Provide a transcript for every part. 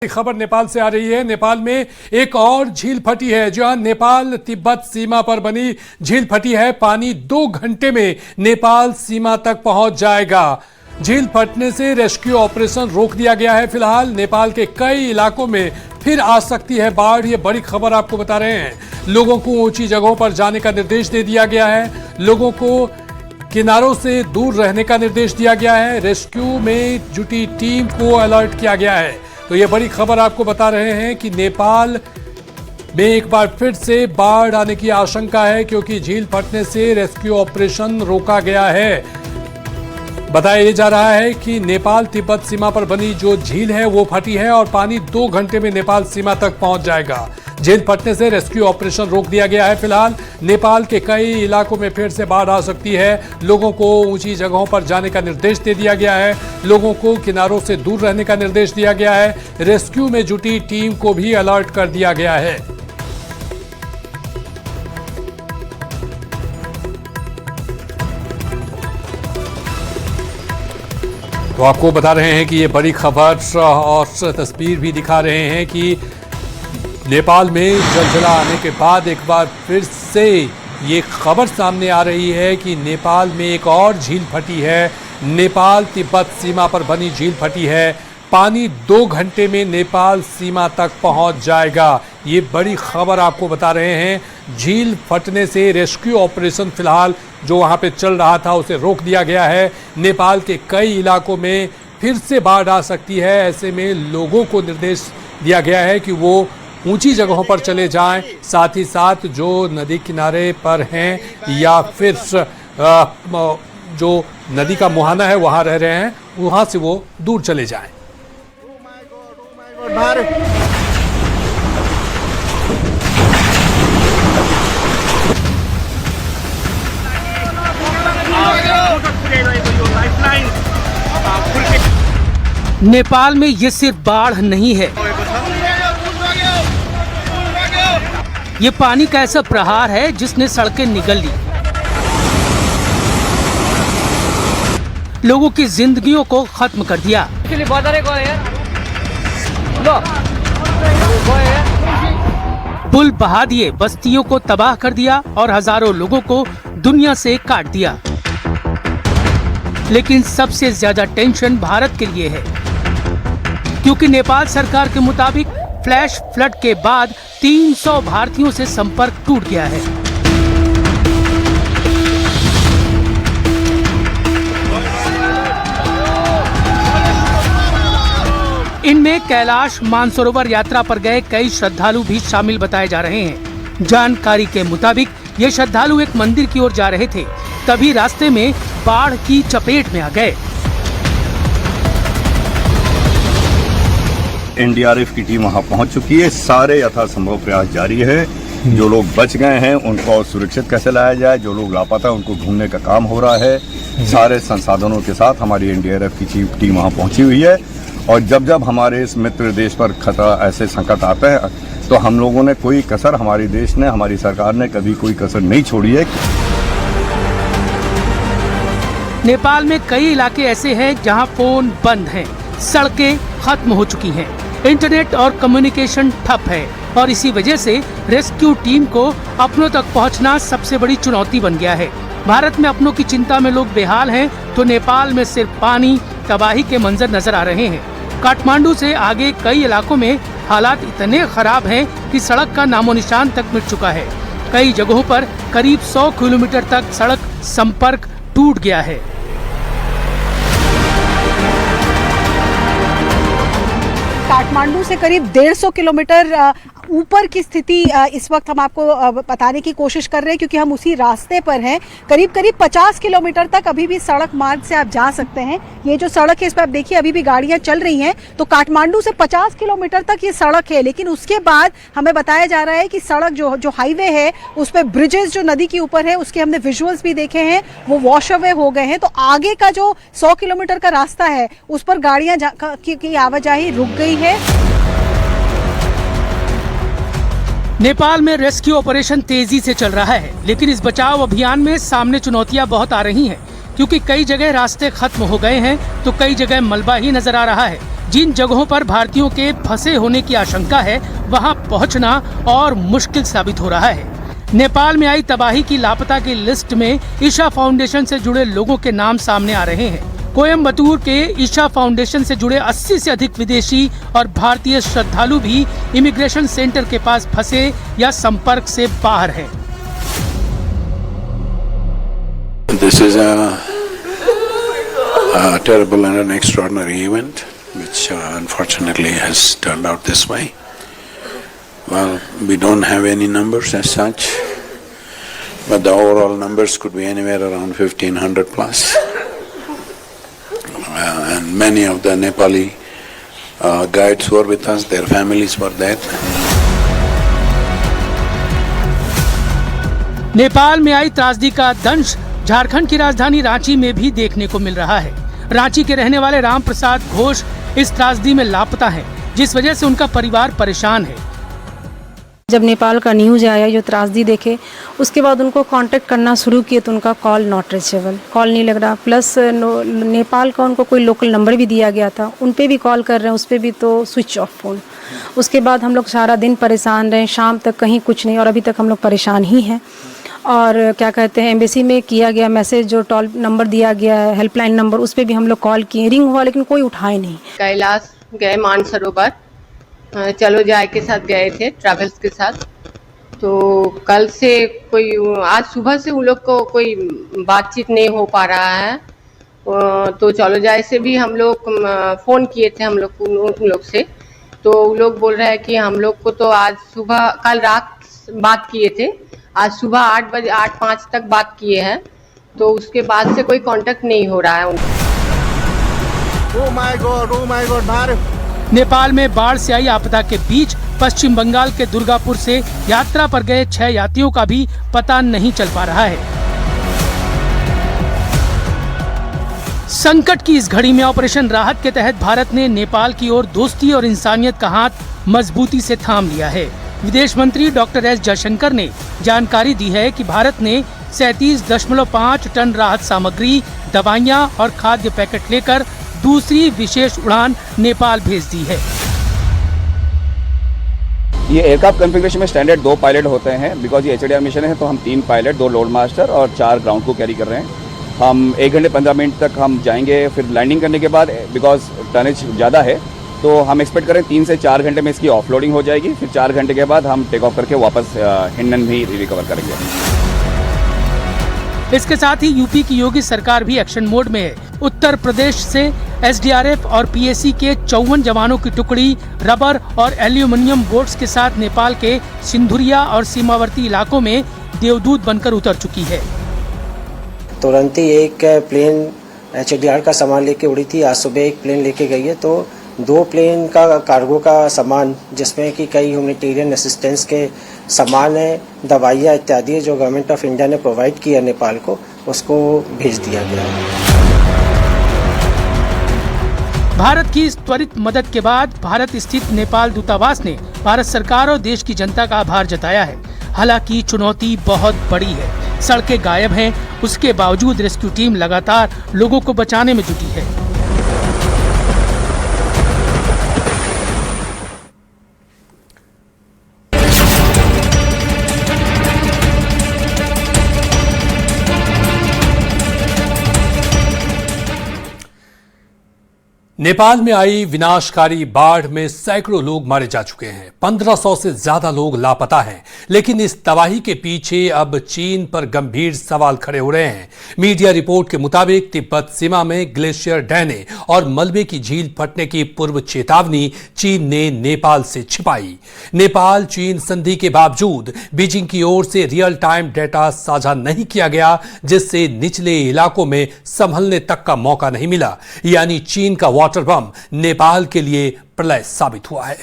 खबर नेपाल से आ रही है। नेपाल में एक और झील फटी है, जहां नेपाल तिब्बत सीमा पर बनी झील फटी है। पानी 2 घंटे में नेपाल सीमा तक पहुंच जाएगा। झील फटने से रेस्क्यू ऑपरेशन रोक दिया गया है। फिलहाल नेपाल के कई इलाकों में फिर आ सकती है बाढ़। ये बड़ी खबर आपको बता रहे हैं। लोगों को ऊंची जगहों पर जाने का निर्देश दे दिया गया है। लोगों को किनारों से दूर रहने का निर्देश दिया गया है। रेस्क्यू में जुटी टीम को अलर्ट किया गया है। तो ये बड़ी खबर आपको बता रहे हैं कि नेपाल में एक बार फिर से बाढ़ आने की आशंका है, क्योंकि झील फटने से रेस्क्यू ऑपरेशन रोका गया है। बताया जा रहा है कि नेपाल तिब्बत सीमा पर बनी जो झील है वो फटी है और पानी 2 घंटे में नेपाल सीमा तक पहुंच जाएगा। झील फटने से रेस्क्यू ऑपरेशन रोक दिया गया है। फिलहाल नेपाल के कई इलाकों में फिर से बाढ़ आ सकती है। लोगों को ऊंची जगहों पर जाने का निर्देश दे दिया गया है। लोगों को किनारों से दूर रहने का निर्देश दिया गया है। रेस्क्यू में जुटी टीम को भी अलर्ट कर दिया गया है। तो आपको बता रहे हैं कि ये बड़ी खबर और तस्वीर भी दिखा रहे हैं कि नेपाल में जलजला आने के बाद एक बार फिर से ये खबर सामने आ रही है कि नेपाल में एक और झील फटी है। नेपाल तिब्बत सीमा पर बनी झील फटी है। पानी 2 घंटे में नेपाल सीमा तक पहुंच जाएगा। ये बड़ी खबर आपको बता रहे हैं। झील फटने से रेस्क्यू ऑपरेशन फिलहाल जो वहां पे चल रहा था उसे रोक दिया गया है। नेपाल के कई इलाकों में फिर से बाढ़ आ सकती है। ऐसे में लोगों को निर्देश दिया गया है कि वो ऊंची जगहों पर चले जाएं। साथ ही साथ जो नदी किनारे पर हैं या फिर जो नदी का मुहाना है वहां रह रहे हैं, वहां से वो दूर चले जाएं। नेपाल में ये सिर्फ बाढ़ नहीं है, ये पानी का ऐसा प्रहार है जिसने सड़कें निगल ली, लोगों की जिंदगियों को खत्म कर दिया। पुल बहा दिए, बस्तियों को तबाह कर दिया और हजारों लोगों को दुनिया से काट दिया। लेकिन सबसे ज्यादा टेंशन भारत के लिए है, क्योंकि नेपाल सरकार के मुताबिक फ्लैश फ्लड के बाद 300 भारतीयों से संपर्क टूट गया है। इनमें कैलाश मानसरोवर यात्रा पर गए कई श्रद्धालु भी शामिल बताए जा रहे हैं। जानकारी के मुताबिक ये श्रद्धालु एक मंदिर की ओर जा रहे थे, तभी रास्ते में बाढ़ की चपेट में आ गए। एनडीआरएफ की टीम वहां पहुंच चुकी है। सारे यथासंभव प्रयास जारी है। जो लोग बच गए हैं उनको सुरक्षित कैसे लाया जाए, जो लोग लापता उनको ढूंढने का काम हो रहा है। सारे संसाधनों के साथ हमारी एनडीआरएफ की टीम वहां पहुंची हुई है। और जब जब हमारे इस मित्र देश पर खतरा ऐसे संकट आता है तो हम लोगों ने कोई कसर, हमारे देश ने, हमारी सरकार ने कभी कोई कसर नहीं छोड़ी है। नेपाल में कई इलाके ऐसे हैं जहां फोन बंद हैं, सड़कें खत्म हो चुकी हैं, इंटरनेट और कम्युनिकेशन ठप है और इसी वजह से रेस्क्यू टीम को अपनों तक पहुंचना सबसे बड़ी चुनौती बन गया है। भारत में अपनों की चिंता में लोग बेहाल हैं, तो नेपाल में सिर्फ पानी, तबाही के मंजर नजर आ रहे हैं। काठमांडू से आगे कई इलाकों में हालात इतने खराब हैं कि सड़क का नामो निशान तक मिट चुका है। कई जगहों पर करीब 100 किलोमीटर तक सड़क संपर्क टूट गया है। काठमांडू से करीब 150 किलोमीटर ऊपर की स्थिति इस वक्त हम आपको बताने की कोशिश कर रहे हैं, क्योंकि हम उसी रास्ते पर हैं। करीब 50 किलोमीटर तक अभी भी सड़क मार्ग से आप जा सकते हैं। ये जो सड़क है इस पर आप देखिए अभी भी गाड़ियां चल रही हैं। तो काठमांडू से 50 किलोमीटर तक ये सड़क है, लेकिन उसके बाद हमें बताया जा रहा है कि सड़क जो हाईवे है उस पर ब्रिजेस जो नदी के ऊपर है उसके हमने विजुअल्स भी देखे हैं, वो वॉश अवे हो गए हैं। तो आगे का जो 100 किलोमीटर का रास्ता है उस पर गाड़ियां की आवाजाही रुक गई है। नेपाल में रेस्क्यू ऑपरेशन तेजी से चल रहा है, लेकिन इस बचाव अभियान में सामने चुनौतियां बहुत आ रही हैं, क्योंकि कई जगह रास्ते खत्म हो गए हैं तो कई जगह मलबा ही नजर आ रहा है। जिन जगहों पर भारतीयों के फंसे होने की आशंका है वहां पहुंचना और मुश्किल साबित हो रहा है। नेपाल में आई तबाही की लापता की लिस्ट में ईशा फाउंडेशन से जुड़े लोगों के नाम सामने आ रहे हैं। कोयम्बटूर के ईशा फाउंडेशन से जुड़े 80 से अधिक विदेशी और भारतीय श्रद्धालु भी इमिग्रेशन सेंटर के पास फंसे या संपर्क से बाहर हैं। This is a terrible and an extraordinary event, which unfortunately has turned out this way. Well, we don't have any numbers as such, but the overall numbers could be anywhere around 1,500 plus. And many of the Nepali guides who were with us, their families were there. Nepal में आई त्रासदी का दंश झारखंड की राजधानी रांची में भी देखने को मिल रहा है। रांची के रहने वाले राम प्रसाद घोष इस त्रासदी में लापता हैं, जिस वजह से उनका परिवार परेशान है। जब नेपाल का न्यूज़ आया, जो त्रासदी देखे, उसके बाद उनको कांटेक्ट करना शुरू किए तो उनका कॉल नॉट रीचेबल, कॉल नहीं लग रहा। प्लस नेपाल का उनको कोई लोकल नंबर भी दिया गया था, उन पे भी कॉल कर रहे हैं, उस पर भी तो स्विच ऑफ फ़ोन। उसके बाद हम लोग सारा दिन परेशान रहे, शाम तक कहीं कुछ नहीं, और अभी तक हम लोग परेशान ही हैं। और क्या कहते हैं, एम्बेसी में किया गया मैसेज, जो टोल नंबर दिया गया है, हेल्पलाइन नंबर, उस पर भी हम लोग कॉल किए, रिंग हुआ लेकिन कोई उठाए नहीं। कैलाश गए मानसरोवर, चलो जाए के साथ गए थे, ट्रैवल्स के साथ। तो कल से कोई, आज सुबह से उन लोग को कोई बातचीत नहीं हो पा रहा है। तो चलो जाए से भी हम लोग फ़ोन किए थे, हम लोग उन लोग से, तो वो लोग बोल रहे हैं कि हम लोग को तो आज सुबह, कल रात बात किए थे, आज सुबह 8 बजे 8:05 तक बात किए हैं, तो उसके बाद से कोई कांटेक्ट नहीं हो रहा है उनका। Oh my God, Bharat. Nepal में बाढ़ से आई आपदा के बीच पश्चिम बंगाल के दुर्गापुर से यात्रा पर गए 6 यात्रियों का भी पता नहीं चल पा रहा है। संकट की इस घड़ी में ऑपरेशन राहत के तहत भारत ने नेपाल की ओर दोस्ती और इंसानियत का हाथ मजबूती से थाम लिया है। विदेश मंत्री डॉक्टर एस जयशंकर ने जानकारी दी है कि भारत ने 37.5 टन राहत सामग्री, दवाइयां और खाद्य पैकेट लेकर दूसरी विशेष उड़ान नेपाल भेज दी है। ये एयरक्राफ्ट कॉन्फ़िगरेशन में स्टैंडर्ड 2 पायलट होते हैं, बिकॉज ये HDR मिशन है, तो हम 3 पायलट, 2 लोड मास्टर और 4 ग्राउंड को कैरी कर रहे हैं। हम 1 घंटे 15 मिनट तक हम जाएंगे, फिर लैंडिंग करने के बाद, बिकॉज टनेज ज़्यादा है, तो हम एक्सपेक्ट करें 3 से 4 घंटे में इसकी ऑफलोडिंग हो जाएगी। फिर 4 घंटे के बाद हम टेक ऑफ करके वापस हिंडन भी रिकवर करेंगे। इसके साथ ही यूपी की योगी सरकार भी एक्शन मोड में है। उत्तर प्रदेश से SDRF और PAC के 54 जवानों की टुकड़ी रबर और एल्यूमिनियम बोट्स के साथ नेपाल के सिंधुरिया और सीमावर्ती इलाकों में देवदूत बनकर उतर चुकी है। तुरंत ही एक प्लेन HDR का सामान लेके उड़ी थी, आज सुबह एक प्लेन लेके गई है। तो 2 प्लेन का कार्गो का सामान, जिसमें कि कई ह्यूमैनिटेरियन असिस्टेंस के सामान है, दवाइयाँ इत्यादि, जो गवर्नमेंट ऑफ इंडिया ने प्रोवाइड किया नेपाल को, उसको भेज दिया गया है। भारत की इस त्वरित मदद के बाद भारत स्थित नेपाल दूतावास ने भारत सरकार और देश की जनता का आभार जताया है। हालांकि चुनौती बहुत बड़ी है, सड़कें गायब हैं, उसके बावजूद रेस्क्यू टीम लगातार लोगों को बचाने में जुटी है। नेपाल में आई विनाशकारी बाढ़ में सैकड़ों लोग मारे जा चुके हैं, 1500 से ज्यादा लोग लापता हैं। लेकिन इस तबाही के पीछे अब चीन पर गंभीर सवाल खड़े हो रहे हैं। मीडिया रिपोर्ट के मुताबिक तिब्बत सीमा में ग्लेशियर ढहने और मलबे की झील फटने की पूर्व चेतावनी चीन ने नेपाल से छिपाई। नेपाल चीन संधि के बावजूद बीजिंग की ओर से रियल टाइम डेटा साझा नहीं किया गया, जिससे निचले इलाकों में संभलने तक का मौका नहीं मिला। यानी चीन का वाटर बम नेपाल के लिए प्रलय साबित हुआ है।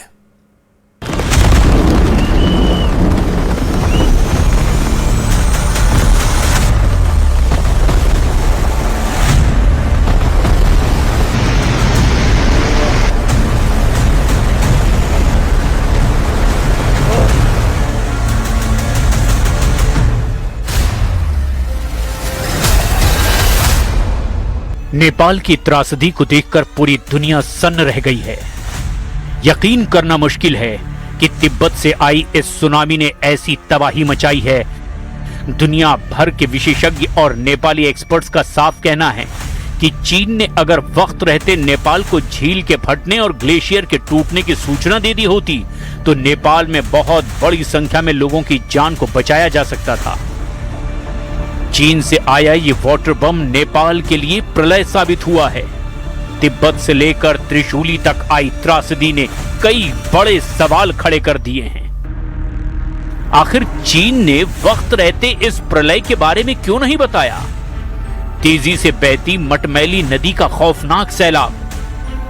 नेपाल की त्रासदी को देखकर पूरी दुनिया सन्न रह गई है। यकीन करना मुश्किल है कि तिब्बत से आई इस सुनामी ने ऐसी तबाही मचाई है। दुनिया भर के विशेषज्ञ और नेपाली एक्सपर्ट्स का साफ कहना है कि चीन ने अगर वक्त रहते नेपाल को झील के फटने और ग्लेशियर के टूटने की सूचना दे दी होती तो नेपाल में बहुत बड़ी संख्या में लोगों की जान को बचाया जा सकता था। चीन से आया ये वाटर बम नेपाल के लिए प्रलय साबित हुआ है। तिब्बत से लेकर त्रिशूली तक आई त्रासदी ने कई बड़े सवाल खड़े कर दिए हैं। आखिर चीन ने वक्त रहते इस प्रलय के बारे में क्यों नहीं बताया? तेजी से बहती मटमैली नदी का खौफनाक सैलाब,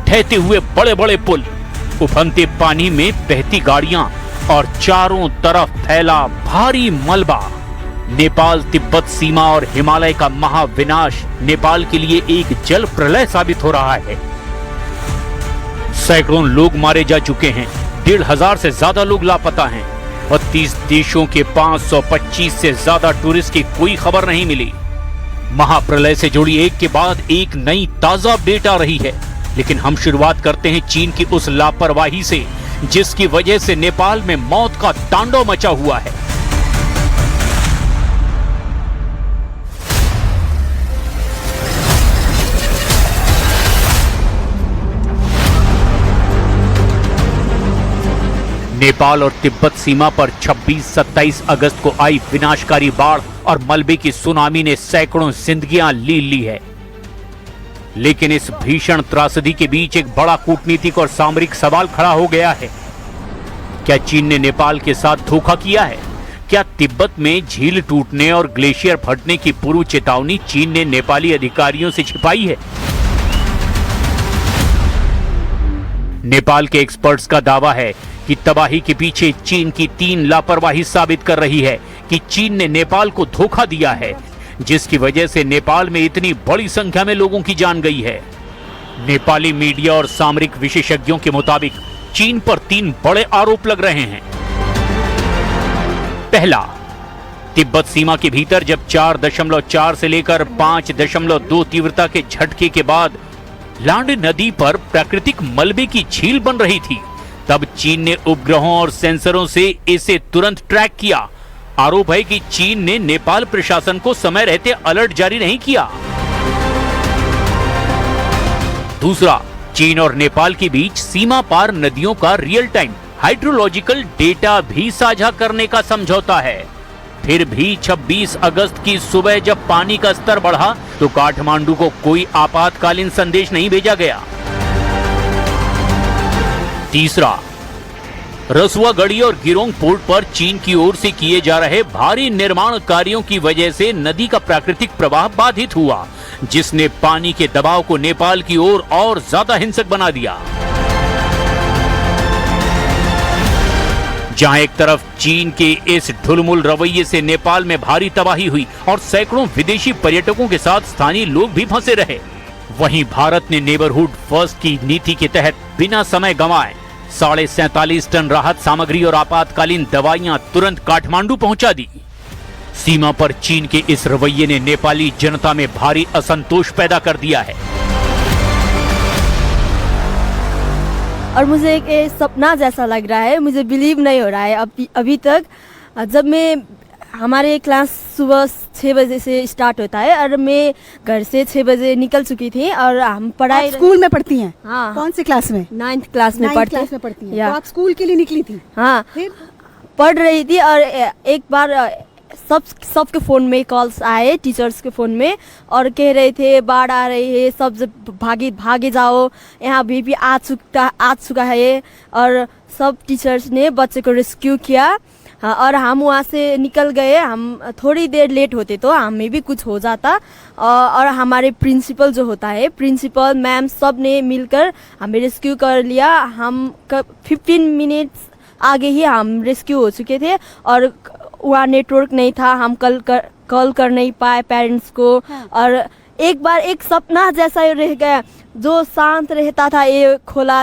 ठहते हुए बड़े बड़े पुल, उफनते पानी में बहती गाड़ियां और चारों तरफ फैला भारी मलबा। नेपाल तिब्बत सीमा और हिमालय का महाविनाश नेपाल के लिए एक जल प्रलय साबित हो रहा है। सैकड़ों लोग मारे जा चुके हैं, 1,500 से ज्यादा लोग लापता हैं। 32 देशों के 525 से ज्यादा टूरिस्ट की कोई खबर नहीं मिली। महाप्रलय से जुड़ी एक के बाद एक नई ताजा अपडेट आ रही है, लेकिन हम शुरुआत करते हैं चीन की उस लापरवाही से जिसकी वजह से नेपाल में मौत का तांडव मचा हुआ है। नेपाल और तिब्बत सीमा पर 26-27 अगस्त को आई विनाशकारी बाढ़ और मलबे की सुनामी ने सैकड़ों जिंदगियां ली है। लेकिन इस भीषण त्रासदी के बीच एक बड़ा कूटनीतिक और सामरिक सवाल खड़ा हो गया है। क्या चीन ने नेपाल के साथ धोखा किया है? क्या तिब्बत में झील टूटने और ग्लेशियर फटने की पूर्व चेतावनी चीन ने नेपाली अधिकारियों से छिपाई है? नेपाल के एक्सपर्ट्स का दावा है कि तबाही के पीछे चीन की 3 लापरवाही साबित कर रही है कि चीन ने नेपाल को धोखा दिया है, जिसकी वजह से नेपाल में इतनी बड़ी संख्या में लोगों की जान गई है। नेपाली मीडिया और सामरिक विशेषज्ञों के मुताबिक चीन पर 3 बड़े आरोप लग रहे हैं। पहला, तिब्बत सीमा के भीतर जब 4.4 से लेकर 5.2 तीव्रता के झटके के बाद लांड नदी पर प्राकृतिक मलबे की झील बन रही थी, तब चीन ने उपग्रहों और सेंसरों से इसे तुरंत ट्रैक किया। आरोप है कि चीन ने नेपाल प्रशासन को समय रहते अलर्ट जारी नहीं किया। दूसरा, चीन और नेपाल के बीच सीमा पार नदियों का रियल टाइम हाइड्रोलॉजिकल डेटा भी साझा करने का समझौता है। फिर भी 26 अगस्त की सुबह जब पानी का स्तर बढ़ा तो काठमांडू को कोई आपातकालीन संदेश नहीं भेजा गया। तीसरा, रसुआगढ़ी और गिरोंग पोर्ट पर चीन की ओर से किए जा रहे भारी निर्माण कार्यों की वजह से नदी का प्राकृतिक प्रवाह बाधित हुआ, जिसने पानी के दबाव को नेपाल की ओर और ज्यादा हिंसक बना दिया। जहां एक तरफ चीन के इस ढुलमुल रवैये से नेपाल में भारी तबाही हुई और सैकड़ों विदेशी पर्यटकों के साथ स्थानीय लोग भी फंसे रहे, वहीं भारत ने नेबरहुड फर्स्ट की नीति के तहत बिना समय गंवाए 47.5 टन राहत सामग्री और आपातकालीन दवाइयां तुरंत काठमांडू पहुंचा दी। सीमा पर चीन के इस रवैये ने नेपाली जनता में भारी असंतोष पैदा कर दिया है। और मुझे एक सपना जैसा लग रहा है, मुझे बिलीव नहीं हो रहा है अभी तक। जब मैं हमारे क्लास सुबह 6 बजे से स्टार्ट होता है और मैं घर से 6 बजे निकल चुकी थी और हम पढ़ाई। स्कूल में पढ़ती हैं? हाँ। कौन सी क्लास में? 9th क्लास में पढ़ती हैं। तो आप स्कूल के लिए निकली थी? हाँ, फिर पढ़ रही थी और एक बार सबके फ़ोन में कॉल्स आए, टीचर्स के फ़ोन में, और कह रहे थे बाढ़ आ रही है, सब भागे जाओ, यहाँ भी आ चुका है। और सब टीचर्स ने बच्चे को रेस्क्यू किया। हाँ, और हम वहाँ से निकल गए। हम थोड़ी देर लेट होते तो हमें भी कुछ हो जाता। और हमारे प्रिंसिपल जो होता है, प्रिंसिपल मैम, सब ने मिलकर हमें रेस्क्यू कर लिया। हम 15 मिनट्स आगे ही हम रेस्क्यू हो चुके थे और वहाँ नेटवर्क नहीं था, हम कॉल कर नहीं पाए पेरेंट्स को। हाँ। और एक बार एक सपना जैसा रह गया, जो शांत रहता था, ये खोला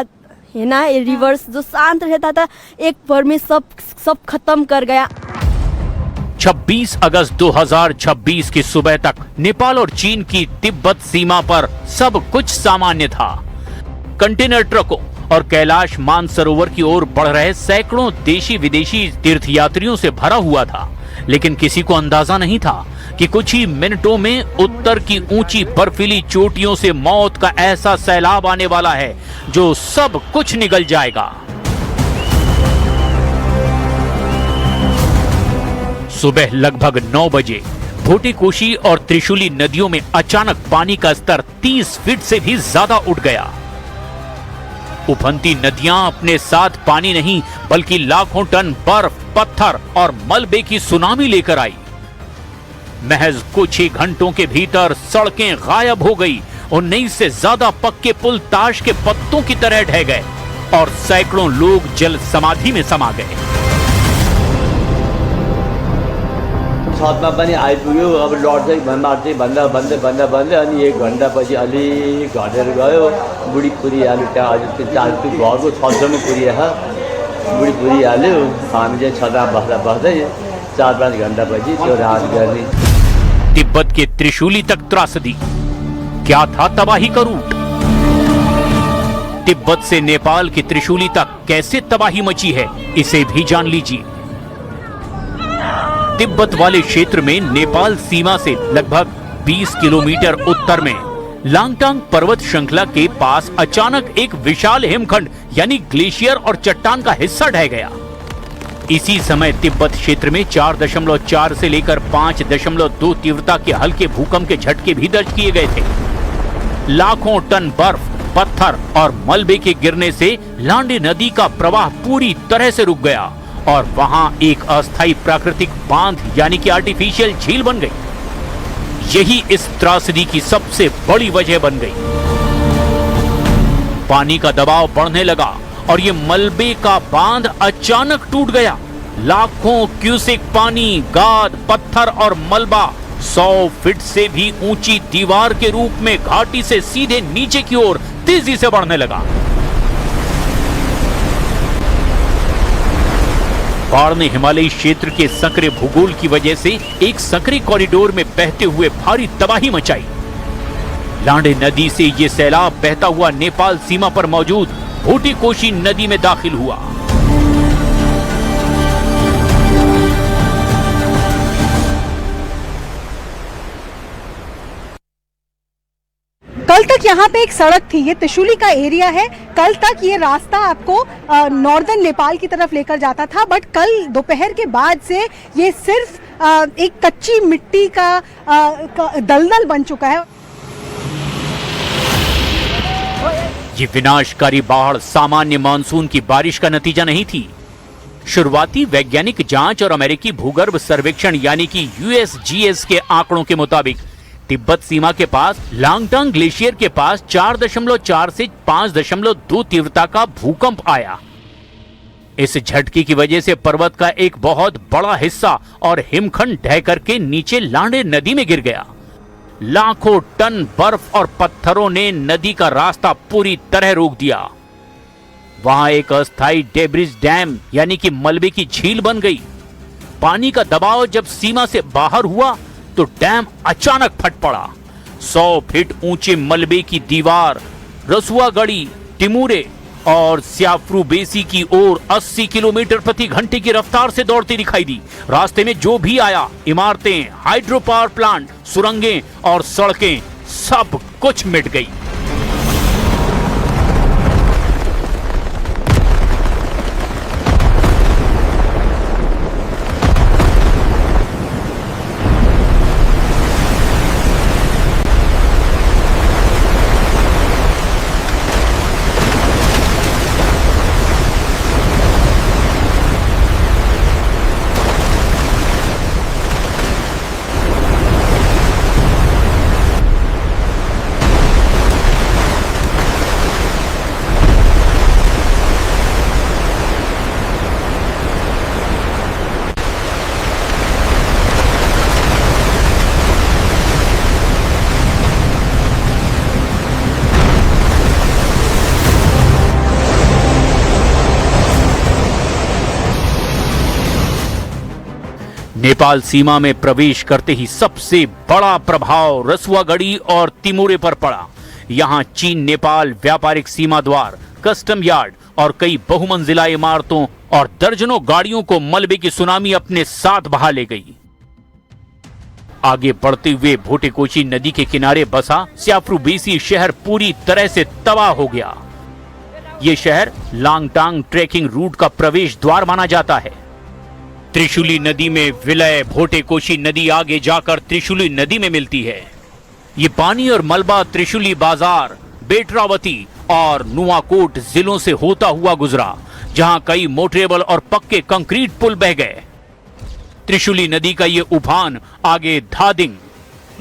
है ना, ये रिवर्स जो शांत रहता था, एक बार में सब खत्म कर गया। 26 अगस्त 2026 की सुबह तक नेपाल और चीन की तिब्बत सीमा पर सब कुछ सामान्य था। कंटेनर ट्रकों और कैलाश मानसरोवर की ओर बढ़ रहे सैकड़ों देशी विदेशी तीर्थयात्रियों से भरा हुआ था, लेकिन किसी को अंदाजा नहीं था कि कुछ ही मिनटों में उत्तर की ऊंची बर्फीली चोटियों से मौत का ऐसा सैलाब आने वाला है जो सब कुछ निगल जाएगा। सुबह लगभग 9 बजे भोटीकोशी और त्रिशूली नदियों में अचानक पानी का स्तर 30 फीट से भी ज्यादा उठ गया। उफनती नदियां अपने साथ पानी नहीं बल्कि लाखों टन बर्फ, पत्थर और मलबे की सुनामी लेकर आई। महज कुछ ही घंटों के भीतर सड़कें गायब हो गई, 19 से ज्यादा पक्के पुल ताश के पत्तों की तरह ढह गए और सैकड़ों लोग जल समाधि में समा गए। छतमा पनि आइपुग्यो, अब लड चाहिँ मार्दै भन्दा भन्दै भन्दा भन्दै अनि 1 घण्टापछि अलिक घटेर गयो। बुढी पुरिहाल्यो, त्यहाँ अझै त्यो घरको छतसम्म पुरिहाल्यो, बुढी पुरिहाल्यो। हामी चाहिँ छतमा बस्दा बस्दै 4-5 घण्टापछि त्यो राहत गर्ने। तिब्बत के त्रिशूली तक त्रासदी, क्या था तबाही का रूट? तिब्बत से नेपाल की त्रिशूली तक कैसे तबाही मची है, इसे भी जान लीजिए। तिब्बत वाले क्षेत्र में नेपाल सीमा से लगभग 20 किलोमीटर उत्तर में लांगटांग पर्वत श्रृंखला के पास अचानक एक विशाल हिमखंड यानी ग्लेशियर और चट्टान का हिस्सा ढह गया। इसी समय तिब्बत क्षेत्र में 4.4 से लेकर 5.2 तीव्रता के हल्के भूकंप के झटके भी दर्ज किए गए थे। लाखों टन बर्फ, पत्थर और मलबे के गिरने से लांडे नदी का प्रवाह पूरी तरह से रुक गया और वहां एक अस्थायी प्राकृतिक बांध यानी कि आर्टिफिशियल झील बन गई। यही इस त्रासदी की सबसे बड़ी वजह बन गई। पानी का दबाव बढ़ने लगा और ये मलबे का बांध अचानक टूट गया। लाखों क्यूसेक पानी, गाद, पत्थर और मलबा 100 फीट से भी ऊंची दीवार के रूप में घाटी से सीधे नीचे की ओर तेजी से बढ़ने लगा। बाढ़ ने हिमालयी क्षेत्र के संकरे भूगोल की वजह से एक संकरे कॉरिडोर में बहते हुए भारी तबाही मचाई। लांडे नदी से ये सैलाब बहता हुआ नेपाल सीमा पर मौजूद भोटीकोशी नदी में दाखिल हुआ। कल तक यहाँ पे एक सड़क थी, ये त्रिशूली का एरिया है। कल तक ये रास्ता आपको नॉर्दर्न नेपाल की तरफ लेकर जाता था, बट कल दोपहर के बाद से ये सिर्फ एक कच्ची मिट्टी का दलदल बन चुका है। ये विनाशकारी बाढ़ सामान्य मानसून की बारिश का नतीजा नहीं थी। शुरुआती वैज्ञानिक जांच और अमेरिकी भूगर्भ सर्वेक्षण यानी कि USGS के आंकड़ों के मुताबिक तिब्बत सीमा के पास लांगटांग ग्लेशियर के पास 4.4 से 5.2 तीव्रता का भूकंप आया। इस झटके की वजह से पर्वत का एक बहुत बड़ा हिस्सा और हिमखंड ढह करके नीचे लांडे नदी में गिर गया। लाखों टन बर्फ और पत्थरों ने नदी का रास्ता पूरी तरह रोक दिया। वहां एक अस्थायी डेब्रिज डैम यानी कि मलबे की झील बन गई। पानी का दबाव जब सीमा से बाहर हुआ तो डैम अचानक फट पड़ा। 100 फीट ऊंचे मलबे की दीवार रसुआगढ़ी, टिमुरे और स्याफ्रू बेसी की ओर 80 किलोमीटर प्रति घंटे की रफ्तार से दौड़ती दिखाई दी। रास्ते में जो भी आया, इमारतें, हाइड्रो पावर प्लांट, सुरंगें और सड़कें, सब कुछ मिट गई। नेपाल सीमा में प्रवेश करते ही सबसे बड़ा प्रभाव रसुआगढ़ी और तिमोरे पर पड़ा। यहां चीन नेपाल व्यापारिक सीमा द्वार, कस्टम यार्ड और कई बहुमंजिला इमारतों और दर्जनों गाड़ियों को मलबे की सुनामी अपने साथ बहा ले गई। आगे बढ़ते हुए भोटेकोशी नदी के किनारे बसा स्याफ्रुबेसी शहर पूरी तरह से तबाह हो गया। ये शहर लांगटांग ट्रेकिंग रूट का प्रवेश द्वार माना जाता है। त्रिशूली नदी में विलय भोटेकोशी नदी आगे जाकर त्रिशूली नदी में मिलती है। ये पानी और मलबा त्रिशूली बाजार, बेटरावती और नुआकोट जिलों से होता हुआ गुजरा, जहां कई मोटरेबल और पक्के कंक्रीट पुल बह गए। त्रिशूली नदी का ये उफान आगे धादिंग,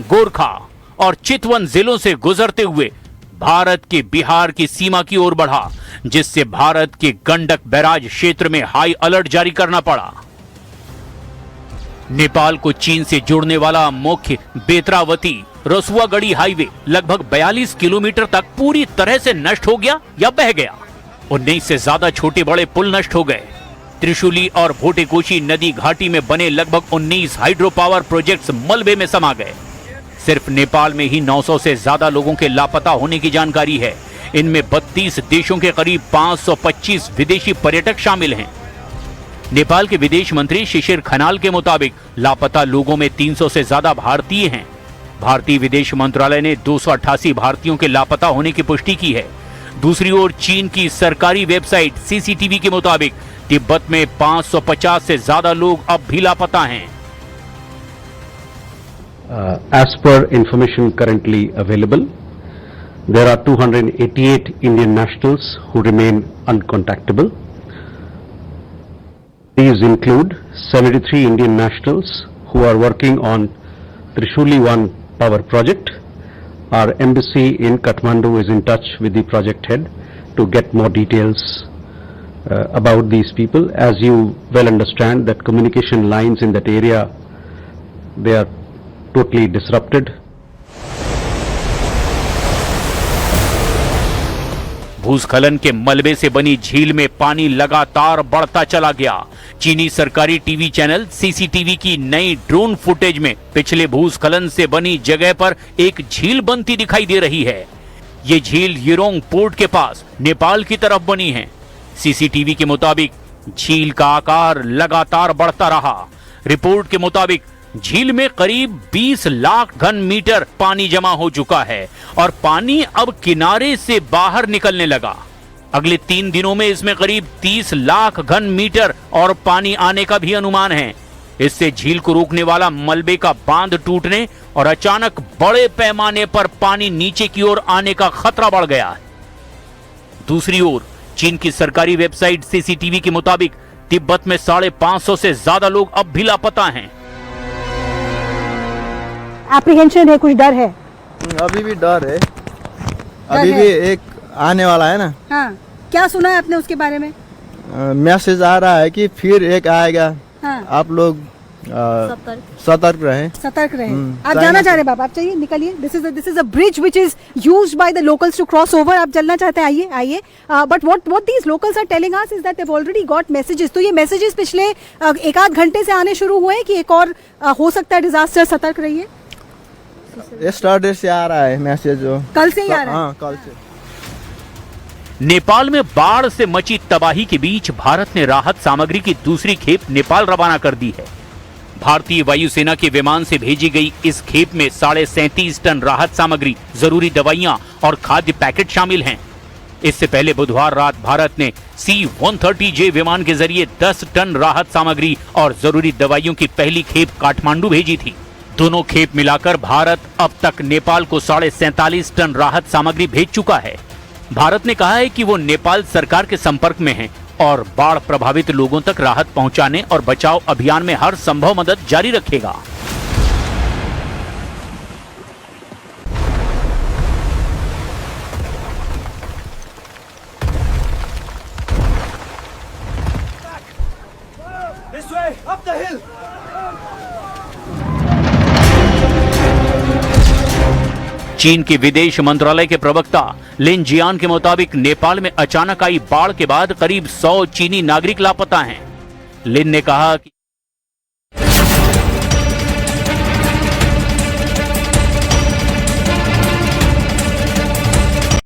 गोरखा और चितवन जिलों से गुजरते हुए भारत के बिहार की सीमा की ओर बढ़ा, जिससे भारत के गंडक बैराज क्षेत्र में हाई अलर्ट जारी करना पड़ा। नेपाल को चीन से जोड़ने वाला मुख्य बेतरावती रसुआगढ़ी हाईवे लगभग 42 किलोमीटर तक पूरी तरह से नष्ट हो गया या बह गया। 19 से ज्यादा छोटे बड़े पुल नष्ट हो गए। त्रिशूली और भोटेकोशी नदी घाटी में बने लगभग 19 हाइड्रो पावर प्रोजेक्ट्स मलबे में समा गए। सिर्फ नेपाल में ही 900 से ज्यादा लोगों के लापता होने की जानकारी है। इनमें 32 देशों के करीब 525 विदेशी पर्यटक शामिल हैं। नेपाल के विदेश मंत्री शिशिर खनाल के मुताबिक लापता लोगों में 300 से ज्यादा भारतीय हैं। भारतीय विदेश मंत्रालय ने 288 भारतीयों के लापता होने की पुष्टि की है। दूसरी ओर चीन की सरकारी वेबसाइट सीसीटीवी के मुताबिक तिब्बत में 550 से ज्यादा लोग अब भी लापता हैं। As per information currently available, there are 288 Indian nationals who remain uncontactable. These include 73 Indian nationals who are working on Trishuli 1 power project. Our embassy in Kathmandu is in touch with the project head to get more details about these people. As you well understand, that communication lines in that area, they are totally disrupted. भूस्खलन के मलबे से बनी झील में पानी लगातार बढ़ता चला गया। चीनी सरकारी टीवी चैनल सीसीटीवी की नई ड्रोन फुटेज में पिछले भूस्खलन से बनी जगह पर एक झील बनती दिखाई दे रही है। ये झील यिरोंग पोर्ट के पास नेपाल की तरफ बनी है। सीसीटीवी के मुताबिक झील का आकार लगातार बढ़ता रहा। रिपोर्ट के मुताबिक झील में करीब 20 लाख घन मीटर पानी जमा हो चुका है और पानी अब किनारे से बाहर निकलने लगा। अगले 3 दिनों में इसमें करीब 30 लाख घन मीटर और पानी आने का भी अनुमान है। इससे झील को रोकने वाला मलबे का बांध टूटने और अचानक बड़े पैमाने पर पानी नीचे की ओर आने का खतरा बढ़ गया। दूसरी ओर चीन की सरकारी वेबसाइट सीसीटीवी के मुताबिक तिब्बत में 550 से ज्यादा लोग अब भी लापता हैं। एप्रीहेंशन है, कुछ डर है? अभी भी डर है। अभी भी एक आने वाला है ना। हाँ, क्या सुना है आपने उसके बारे में? मैसेज आ रहा है कि फिर एक आएगा। हाँ। आप लोग सतर्क रहें। सतर्क रहें। आप जाना चाह रहे हैं बाबा, आप चाहिए निकलिए। This is a bridge which is used by the locals to cross over. आप चलना चाहते हैं, आइए आइए। But what these locals are telling us is that they have already got messages. तो ये मैसेजेस पिछले 1-8 घंटे से आने शुरू हुए कि एक और हो सकता है डिजास्टर, सतर्क रहिए। यस्टरडे से आ रहा है मैसेज। कल से ही आ रहा है? हाँ, कल से। नेपाल में बाढ़ से मची तबाही के बीच भारत ने राहत सामग्री की दूसरी खेप नेपाल रवाना कर दी है। भारतीय वायुसेना के विमान से भेजी गई इस खेप में 37.5 टन राहत सामग्री, जरूरी दवाइयां और खाद्य पैकेट शामिल हैं। इससे पहले बुधवार रात भारत ने C-130J विमान के जरिए 10 टन राहत सामग्री और जरूरी दवाइयों की पहली खेप काठमांडू भेजी थी। दोनों खेप मिलाकर भारत अब तक नेपाल को 47.5 टन राहत सामग्री भेज चुका है। भारत ने कहा है कि वो नेपाल सरकार के संपर्क में है और बाढ़ प्रभावित लोगों तक राहत पहुंचाने और बचाव अभियान में हर संभव मदद जारी रखेगा। This way, up the hill. चीन के विदेश मंत्रालय के प्रवक्ता लिन जियान के मुताबिक नेपाल में अचानक आई बाढ़ के बाद करीब 100 चीनी नागरिक लापता हैं। लिन ने कहा कि